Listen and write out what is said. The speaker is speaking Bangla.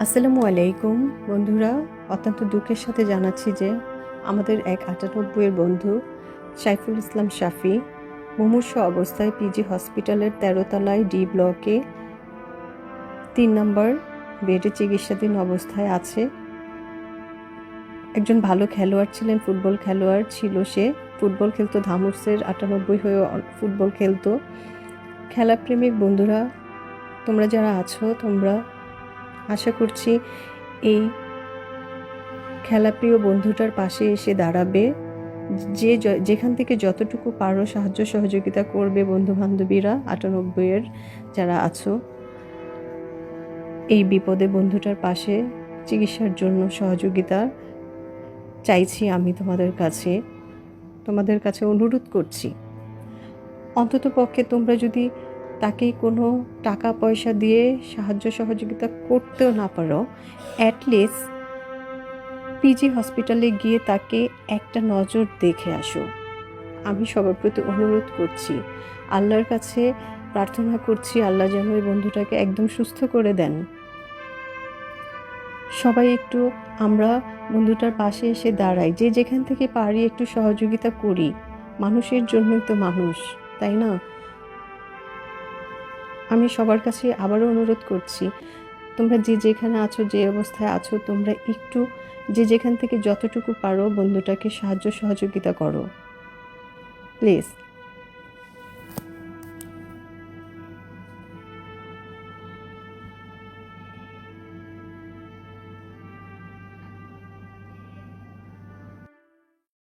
আসসালামু আলাইকুম বন্ধুরা, অত্যন্ত দুঃখের সাথে জানাচ্ছি যে আমাদের এক ৯৮-এর বন্ধু সাইফুল ইসলাম শাফি মুমূর্ষ অবস্থায় পিজি হসপিটালের ১৩ তলায় ডি ব্লকে ৩ নম্বর বেডে চিকিৎসাধীন অবস্থায় আছে। একজন ভালো খেলোয়াড় ছিলেন, ফুটবল খেলোয়াড় ছিল সে। ফুটবল খেলতো, ধামুরসের ৯৮ হয়ে ফুটবল খেলতো। খেলাপ্রেমিক বন্ধুরা তোমরা যারা আছো, তোমরা আশা করছি এই খেলাপ্রিয় বন্ধুটার পাশে এসে দাঁড়াবে। যেখান থেকে যতটুকু পারো সাহায্য সহযোগিতা করবে বন্ধু বান্ধবীরা ৯৮-এর যারা আছো। এই বিপদে বন্ধুটার পাশে চিকিৎসার জন্য সহযোগিতা চাইছি আমি তোমাদের কাছে অনুরোধ করছি। অন্তত পক্ষে তোমরা যদি তাকে কোনো টাকা পয়সা দিয়ে সাহায্য সহযোগিতা করতেও না পারো, অ্যাটলিস্ট পিজি হসপিটালে গিয়ে তাকে একটা নজর দেখে আসো। আমি সবার প্রতি অনুরোধ করছি, আল্লাহর কাছে প্রার্থনা করছি আল্লাহ যেন এই বন্ধুটাকে একদম সুস্থ করে দেন। সবাই একটু আমরা বন্ধুটার পাশে এসে দাঁড়াই, যে যেখান থেকে পারি একটু সহযোগিতা করি। মানুষের জন্যই তো মানুষ, তাই না? আমি সবার কাছে আবারও অনুরোধ করছি, তোমরা যে যেখানে আছো, যে অবস্থায় আছো, তোমরা একটু যে যেখান থেকে যতটুকু পারো বন্ধুটাকে সাহায্য সহযোগিতা করো প্লিজ।